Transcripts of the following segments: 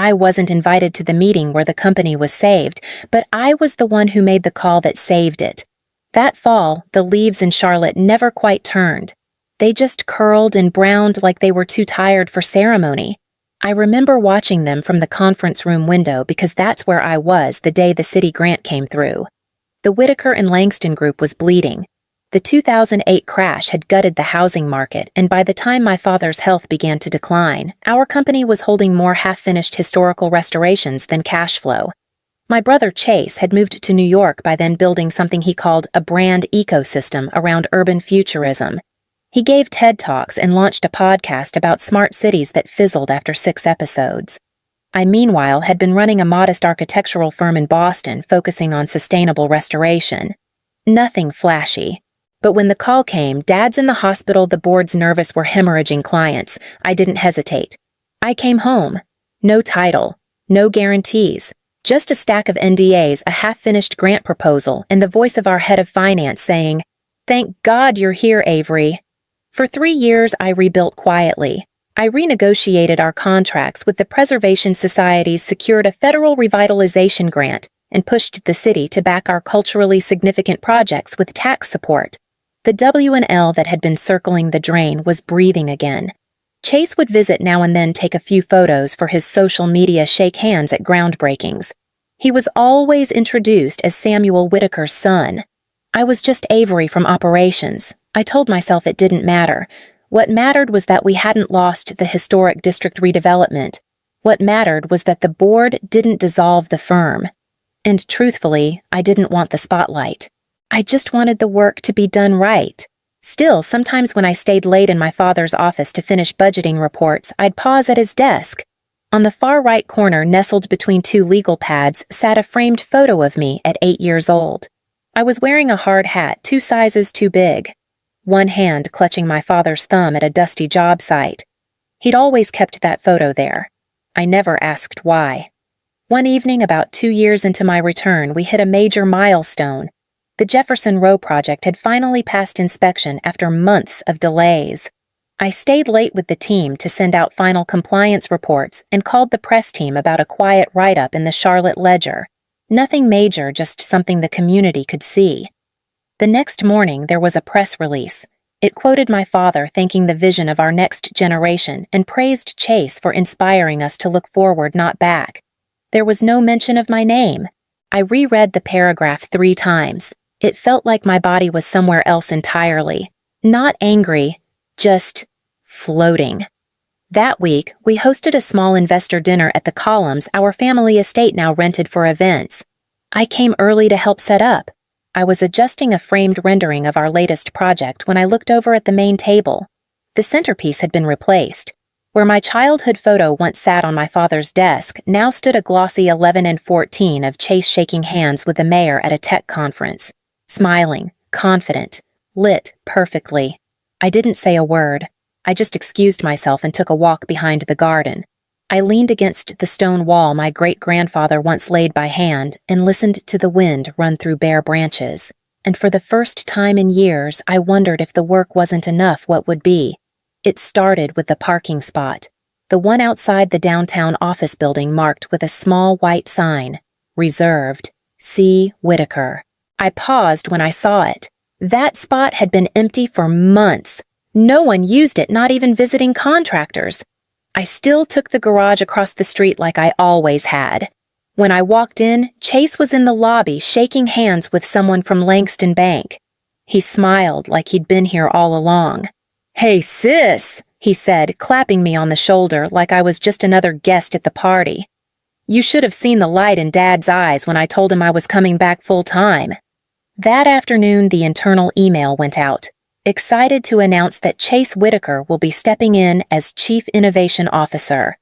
I wasn't invited to the meeting where the company was saved, but I was the one who made the call that saved it. That fall, the leaves in Charlotte never quite turned. They just curled and browned like they were too tired for ceremony. I remember watching them from the conference room window because that's where I was the day the city grant came through. The Whitaker and Langston group was bleeding. The 2008 crash had gutted the housing market, and by the time my father's health began to decline, our company was holding more half-finished historical restorations than cash flow. My brother Chase had moved to New York by then, building something he called a brand ecosystem around urban futurism. He gave TED Talks and launched a podcast about smart cities that fizzled after 6 episodes. I, meanwhile, had been running a modest architectural firm in Boston focusing on sustainable restoration. Nothing flashy. But when the call came, Dad's in the hospital, the board's nervous, we're hemorrhaging clients, I didn't hesitate. I came home. No title. No guarantees. Just a stack of NDAs, a half-finished grant proposal, and the voice of our head of finance saying, "Thank God you're here, Avery." For 3 years, I rebuilt quietly. I renegotiated our contracts with the Preservation Societies, secured a federal revitalization grant, and pushed the city to back our culturally significant projects with tax support. The W&L that had been circling the drain was breathing again. Chase would visit now and then, take a few photos for his social media, shake hands at groundbreakings. He was always introduced as Samuel Whitaker's son. I was just Avery from operations. I told myself it didn't matter. What mattered was that we hadn't lost the historic district redevelopment. What mattered was that the board didn't dissolve the firm. And truthfully, I didn't want the spotlight. I just wanted the work to be done right. Still, sometimes when I stayed late in my father's office to finish budgeting reports, I'd pause at his desk. On the far right corner, nestled between 2 legal pads, sat a framed photo of me at 8 years old. I was wearing a hard hat 2 sizes too big. One hand clutching my father's thumb at a dusty job site. He'd always kept that photo there. I never asked why. One evening, about 2 years into my return, we hit a major milestone. The Jefferson Row project had finally passed inspection after months of delays. I stayed late with the team to send out final compliance reports and called the press team about a quiet write-up in the Charlotte Ledger. Nothing major, just something the community could see. The next morning, there was a press release. It quoted my father thanking the vision of our next generation and praised Chase for inspiring us to look forward, not back. There was no mention of my name. I reread the paragraph 3 times. It felt like my body was somewhere else entirely. Not angry, just floating. That week, we hosted a small investor dinner at the Columns, our family estate now rented for events. I came early to help set up. I was adjusting a framed rendering of our latest project when I looked over at the main table. The centerpiece had been replaced. Where my childhood photo once sat on my father's desk, now stood a glossy 11 and 14 of Chase shaking hands with the mayor at a tech conference. Smiling, confident, lit perfectly. I didn't say a word. I just excused myself and took a walk behind the garden. I leaned against the stone wall my great-grandfather once laid by hand and listened to the wind run through bare branches. And for the first time in years, I wondered if the work wasn't enough, what would be. It started with the parking spot, the one outside the downtown office building marked with a small white sign, reserved, C. Whitaker. I paused when I saw it. That spot had been empty for months. No one used it, not even visiting contractors. I still took the garage across the street like I always had. When I walked in, Chase was in the lobby shaking hands with someone from Langston Bank. He smiled like he'd been here all along. "Hey, sis," he said, clapping me on the shoulder like I was just another guest at the party. "You should have seen the light in Dad's eyes when I told him I was coming back full-time." That afternoon, the internal email went out, excited to announce that Chase Whitaker will be stepping in as Chief Innovation Officer.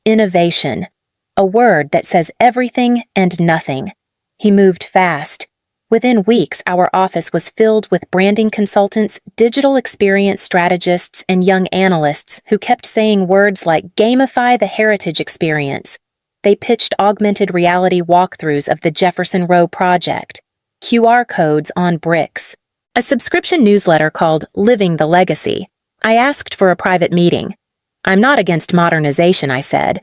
Innovation, a word that says everything and nothing. He moved fast. Within weeks, our office was filled with branding consultants, digital experience strategists, and young analysts who kept saying words like gamify the heritage experience. They pitched augmented reality walkthroughs of the Jefferson Row project, QR codes on bricks, a subscription newsletter called Living the Legacy. I asked for a private meeting. "I'm not against modernization," I said,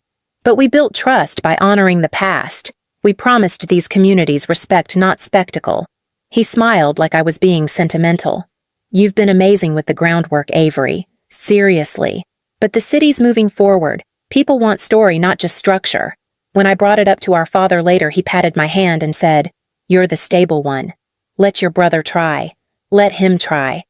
But we built trust by honoring the past. We promised these communities respect, not spectacle. He smiled like I was being sentimental. You've been amazing with the groundwork, Avery. Seriously. But the city's moving forward. People want story, not just structure. When I brought it up to our father later, he patted my hand and said, "You're the stable one. Let your brother try. Let him try."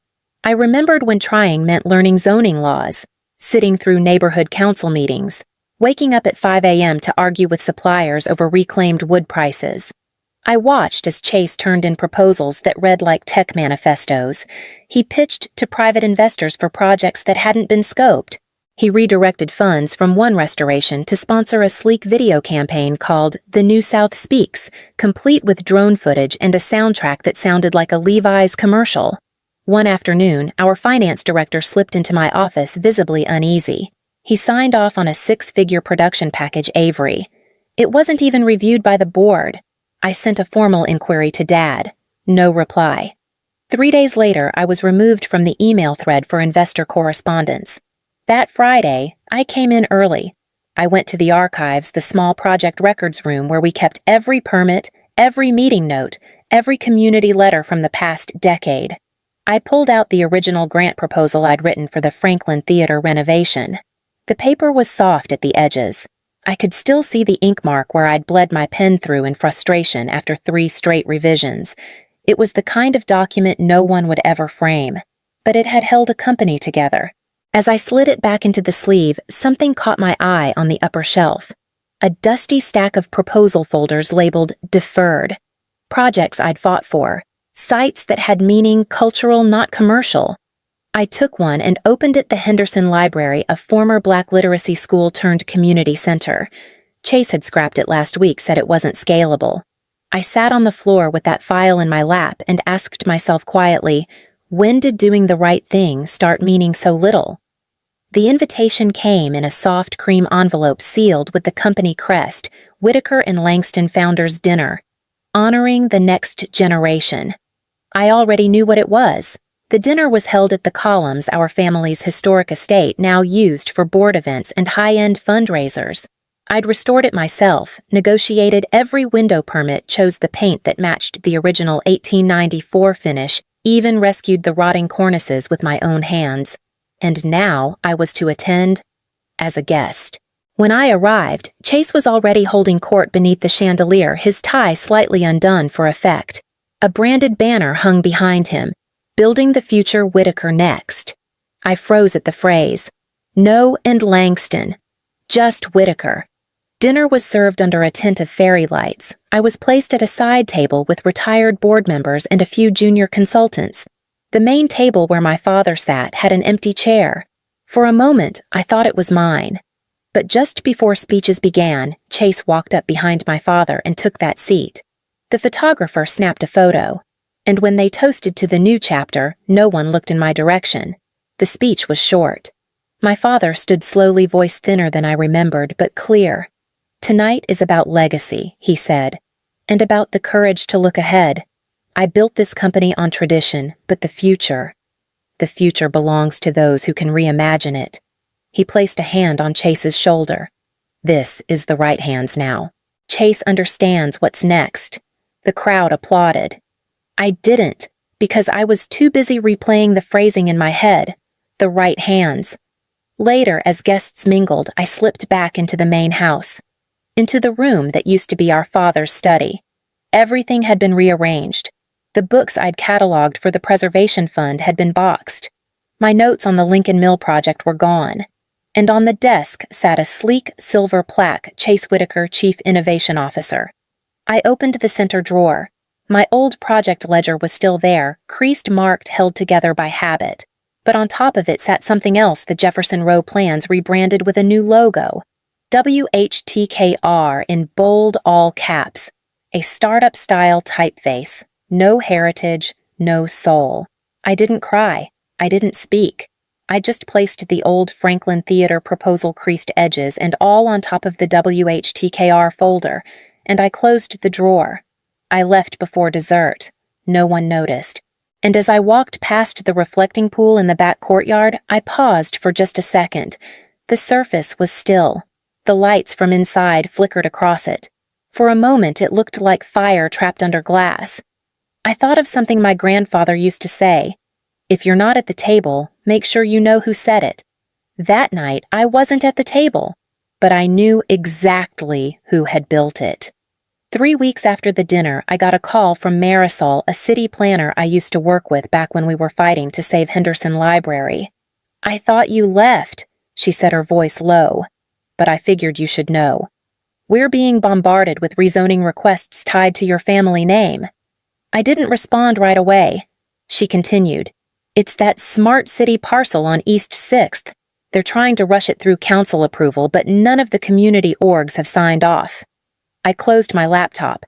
I remembered when trying meant learning zoning laws, sitting through neighborhood council meetings, waking up at 5 a.m. to argue with suppliers over reclaimed wood prices. I watched as Chase turned in proposals that read like tech manifestos. He pitched to private investors for projects that hadn't been scoped. He redirected funds from one restoration to sponsor a sleek video campaign called The New South Speaks, complete with drone footage and a soundtrack that sounded like a Levi's commercial. One afternoon, our finance director slipped into my office visibly uneasy. He signed off on a 6-figure production package, Avery. It wasn't even reviewed by the board. I sent a formal inquiry to Dad. No reply. 3 days later, I was removed from the email thread for investor correspondence. That Friday, I came in early. I went to the archives, the small project records room where we kept every permit, every meeting note, every community letter from the past decade. I pulled out the original grant proposal I'd written for the Franklin Theater renovation. The paper was soft at the edges. I could still see the ink mark where I'd bled my pen through in frustration after 3 straight revisions. It was the kind of document no one would ever frame, but it had held a company together. As I slid it back into the sleeve, something caught my eye on the upper shelf. A dusty stack of proposal folders labeled Deferred. Projects I'd fought for. Sites that had meaning, cultural, not commercial. I took one and opened it. The Henderson Library, a former Black literacy school turned community center. Chase had scrapped it last week, said it wasn't scalable. I sat on the floor with that file in my lap and asked myself quietly, when did doing the right thing start meaning so little? The invitation came in a soft cream envelope sealed with the company crest, Whitaker and Langston Founders Dinner, honoring the next generation. I already knew what it was. The dinner was held at the Columns, our family's historic estate, now used for board events and high-end fundraisers. I'd restored it myself, negotiated every window permit, chose the paint that matched the original 1894 finish, even rescued the rotting cornices with my own hands. And now I was to attend as a guest. When I arrived, Chase was already holding court beneath the chandelier, his tie slightly undone for effect. A branded banner hung behind him, Building the Future Whitaker Next. I froze at the phrase. No and Langston. Just Whitaker. Dinner was served under a tent of fairy lights. I was placed at a side table with retired board members and a few junior consultants. The main table where my father sat had an empty chair. For a moment, I thought it was mine. But just before speeches began, Chase walked up behind my father and took that seat. The photographer snapped a photo. And when they toasted to the new chapter, no one looked in my direction. The speech was short. My father stood slowly, voice thinner than I remembered, but clear. Tonight is about legacy, he said, and about the courage to look ahead. I built this company on tradition, but the future belongs to those who can reimagine it. He placed a hand on Chase's shoulder. This is the right hands now. Chase understands what's next. The crowd applauded. I didn't, because I was too busy replaying the phrasing in my head. The right hands. Later, as guests mingled, I slipped back into the main house. Into the room that used to be our father's study. Everything had been rearranged. The books I'd cataloged for the preservation fund had been boxed. My notes on the Lincoln Mill project were gone. And on the desk sat a sleek silver plaque, Chase Whitaker, Chief Innovation Officer. I opened the center drawer. My old project ledger was still there, creased, marked, held together by habit. But on top of it sat something else, the Jefferson Row plans rebranded with a new logo. WHTKR in bold all caps. A startup-style typeface. No heritage, no soul. I didn't cry. I didn't speak. I just placed the old Franklin Theater proposal creased edges and all on top of the WHTKR folder, and I closed the drawer. I left before dessert. No one noticed. And as I walked past the reflecting pool in the back courtyard, I paused for just a second. The surface was still. The lights from inside flickered across it. For a moment, it looked like fire trapped under glass. I thought of something my grandfather used to say. If you're not at the table, make sure you know who said it. That night, I wasn't at the table, but I knew exactly who had built it. 3 weeks after the dinner, I got a call from Marisol, a city planner I used to work with back when we were fighting to save Henderson Library. "I thought you left," she said, her voice low, "but I figured you should know. We're being bombarded with rezoning requests tied to your family name." I didn't respond right away. She continued, "It's that smart city parcel on East 6th. They're trying to rush it through council approval, but none of the community orgs have signed off." I closed my laptop.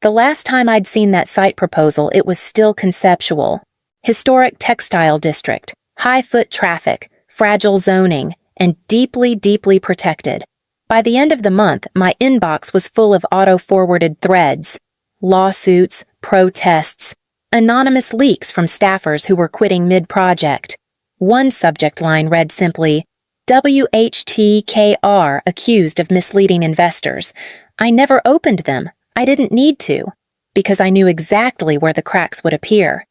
The last time I'd seen that site proposal, it was still conceptual. Historic textile district, high foot traffic, fragile zoning, and deeply, deeply protected. By the end of the month, my inbox was full of auto-forwarded threads, lawsuits, protests, anonymous leaks from staffers who were quitting mid-project. One subject line read simply, "WHTKR accused of misleading investors." I never opened them. I didn't need to, because I knew exactly where the cracks would appear.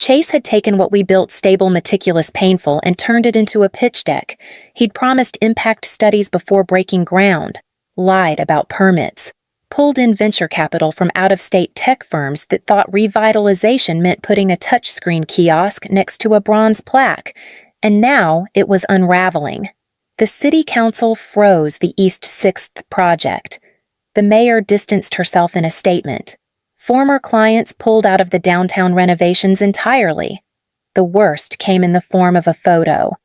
Chase had taken what we built stable, meticulous, painful, and turned it into a pitch deck. He'd promised impact studies before breaking ground, lied about permits, pulled in venture capital from out-of-state tech firms that thought revitalization meant putting a touchscreen kiosk next to a bronze plaque, and now it was unraveling. The city council froze the East 6th project. The mayor distanced herself in a statement. Former clients pulled out of the downtown renovations entirely. The worst came in the form of a photo.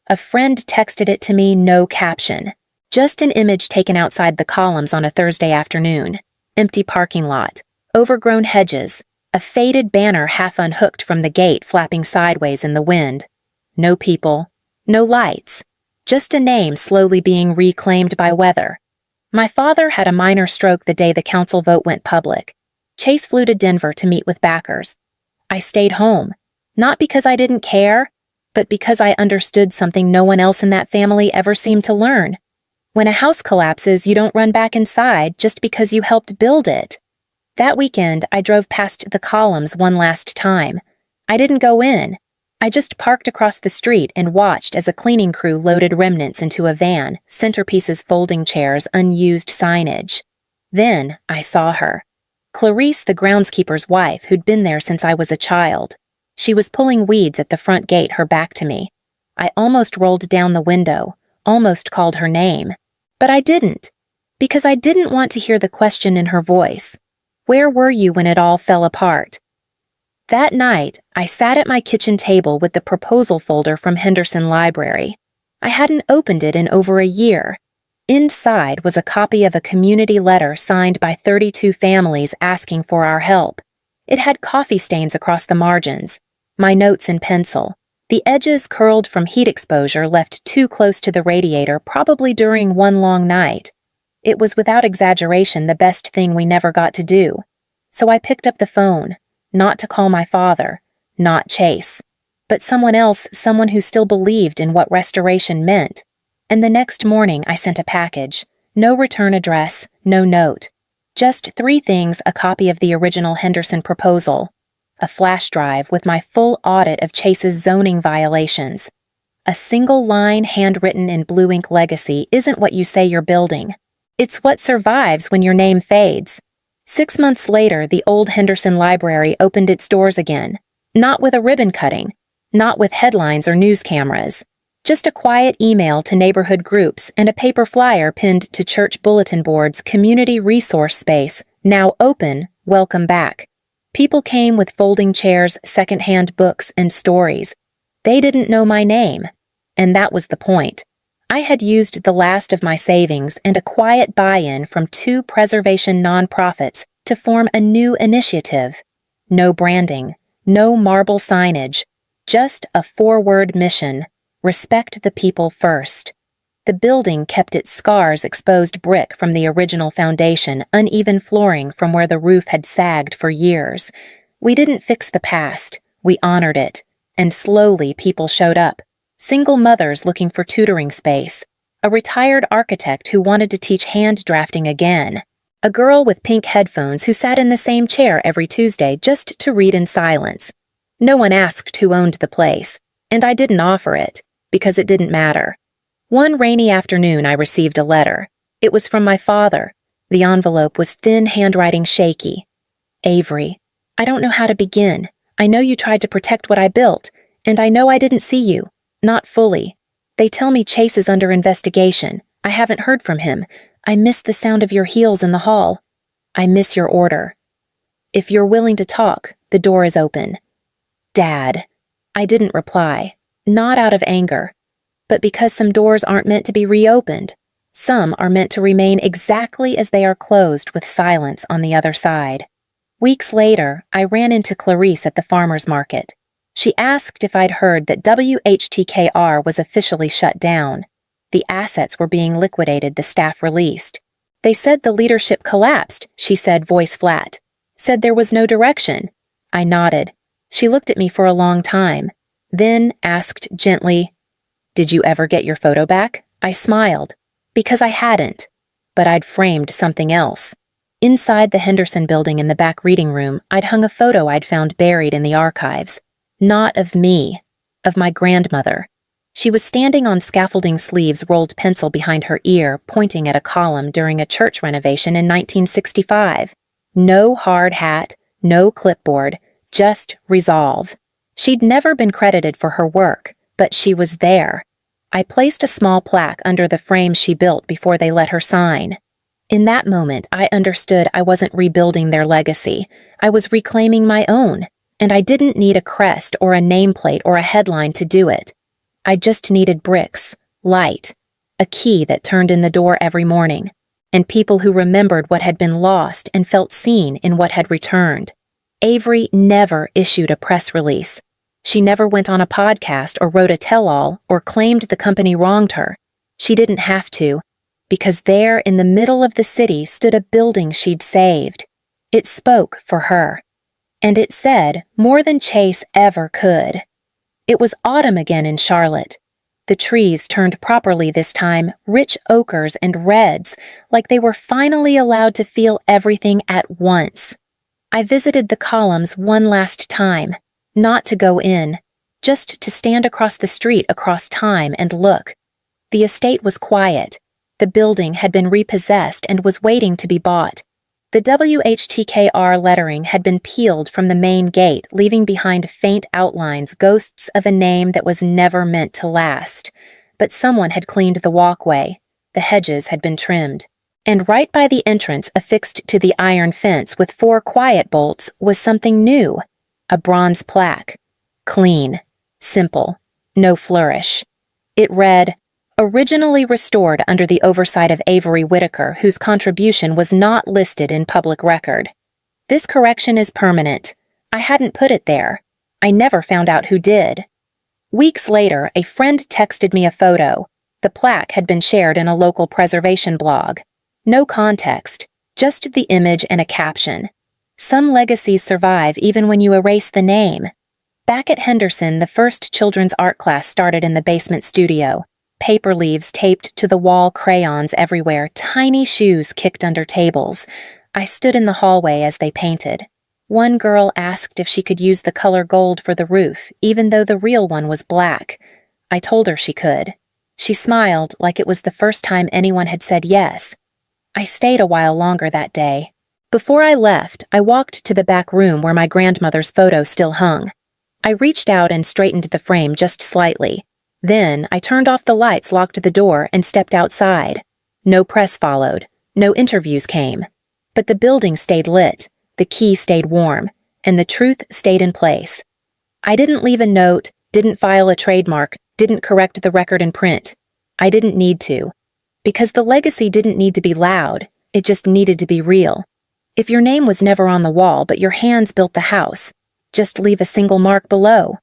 A friend texted it to me, no caption. Just an image taken outside the columns on a Thursday afternoon. Empty parking lot, overgrown hedges, a faded banner half unhooked from the gate flapping sideways in the wind. No people, no lights, just a name slowly being reclaimed by weather. My father had a minor stroke the day the council vote went public. Chase flew to Denver to meet with backers. I stayed home, not because I didn't care, but because I understood something no one else in that family ever seemed to learn. When a house collapses, you don't run back inside just because you helped build it. That weekend, I drove past the columns one last time. I didn't go in. I just parked across the street and watched as a cleaning crew loaded remnants into a van, centerpieces, folding chairs, unused signage. Then I saw her. Clarice, the groundskeeper's wife, who'd been there since I was a child. She was pulling weeds at the front gate, her back to me. I almost rolled down the window, almost called her name. But I didn't, because I didn't want to hear the question in her voice. Where were you when it all fell apart? That night, I sat at my kitchen table with the proposal folder from Henderson Library. I hadn't opened it in over a year. Inside was a copy of a community letter signed by 32 families asking for our help. It had coffee stains across the margins, my notes in pencil. The edges curled from heat exposure left too close to the radiator, probably during one long night. It was without exaggeration the best thing we never got to do. So I picked up the phone. Not to call my father, not Chase, but someone else, someone who still believed in what restoration meant. And the next morning I sent a package. No return address, no note. Just 3 things: a copy of the original Henderson proposal, a flash drive with my full audit of Chase's zoning violations. A single line handwritten in blue ink legacy isn't what you say you're building. It's what survives when your name fades. 6 months later, the old Henderson Library opened its doors again. Not with a ribbon cutting, not with headlines or news cameras. Just a quiet email to neighborhood groups and a paper flyer pinned to church bulletin boards, community resource space, now open, welcome back. People came with folding chairs, secondhand books, and stories. They didn't know my name, and that was the point. I had used the last of my savings and a quiet buy-in from 2 preservation nonprofits to form a new initiative. No branding, no marble signage, just a 4-word mission: respect the people first. The building kept its scars: exposed brick from the original foundation, uneven flooring from where the roof had sagged for years. We didn't fix the past, we honored it, and slowly people showed up. Single mothers looking for tutoring space, a retired architect who wanted to teach hand drafting again, a girl with pink headphones who sat in the same chair every Tuesday just to read in silence. No one asked who owned the place, and I didn't offer it, because it didn't matter. One rainy afternoon I received a letter. It was from my father. The envelope was thin handwriting shaky. Avery, I don't know how to begin. I know you tried to protect what I built, and I know I didn't see you. Not fully. They tell me Chase is under investigation. I haven't heard from him. I miss the sound of your heels in the hall. I miss your order. If you're willing to talk, the door is open. Dad. I didn't reply, not out of anger, but because some doors aren't meant to be reopened. Some are meant to remain exactly as they are closed with silence on the other side. Weeks later, I ran into Clarice at the farmer's market. She asked if I'd heard that WHTKR was officially shut down. The assets were being liquidated, the staff released. They said the leadership collapsed, she said, voice flat. Said there was no direction. I nodded. She looked at me for a long time, then asked gently, "Did you ever get your photo back?" I smiled, because I hadn't, but I'd framed something else. Inside the Henderson building in the back reading room, I'd hung a photo I'd found buried in the archives. Not of me, of my grandmother. She was standing on scaffolding sleeves rolled pencil behind her ear, pointing at a column during a church renovation in 1965. No hard hat, no clipboard, just resolve. She'd never been credited for her work, but she was there. I placed a small plaque under the frame she built before they let her sign. In that moment, I understood I wasn't rebuilding their legacy. I was reclaiming my own, and I didn't need a crest or a nameplate or a headline to do it. I just needed bricks, light, a key that turned in the door every morning, and people who remembered what had been lost and felt seen in what had returned. Avery never issued a press release. She never went on a podcast or wrote a tell-all or claimed the company wronged her. She didn't have to, because there in the middle of the city stood a building she'd saved. It spoke for her. And it said more than Chase ever could. It was autumn again in Charlotte. The trees turned properly this time, rich ochres and reds, like they were finally allowed to feel everything at once. I visited the columns one last time, not to go in, just to stand across the street across time and look. The estate was quiet. The building had been repossessed and was waiting to be bought. The WHTKR lettering had been peeled from the main gate, leaving behind faint outlines, ghosts of a name that was never meant to last. But someone had cleaned the walkway. The hedges had been trimmed. And right by the entrance, affixed to the iron fence with 4 quiet bolts, was something new. A bronze plaque. Clean. Simple. No flourish. It read, "Originally restored under the oversight of Avery Whitaker, whose contribution was not listed in public record. This correction is permanent. I hadn't put it there. I never found out who did." Weeks later, a friend texted me a photo. The plaque had been shared in a local preservation blog. No context, just the image and a caption. Some legacies survive even when you erase the name. Back at Henderson, the first children's art class started in the basement studio. Paper leaves taped to the wall, crayons everywhere, tiny shoes kicked under tables. I stood in the hallway as they painted. One girl asked if she could use the color gold for the roof, even though the real one was black. I told her she could. She smiled like it was the first time anyone had said yes. I stayed a while longer that day. Before I left, I walked to the back room where my grandmother's photo still hung. I reached out and straightened the frame just slightly. Then I turned off the lights, locked the door, and stepped outside. No press followed. No interviews came. But the building stayed lit, the key stayed warm, and the truth stayed in place. I didn't leave a note, didn't file a trademark, didn't correct the record in print. I didn't need to. Because the legacy didn't need to be loud, it just needed to be real. If your name was never on the wall, but your hands built the house, just leave a single mark below.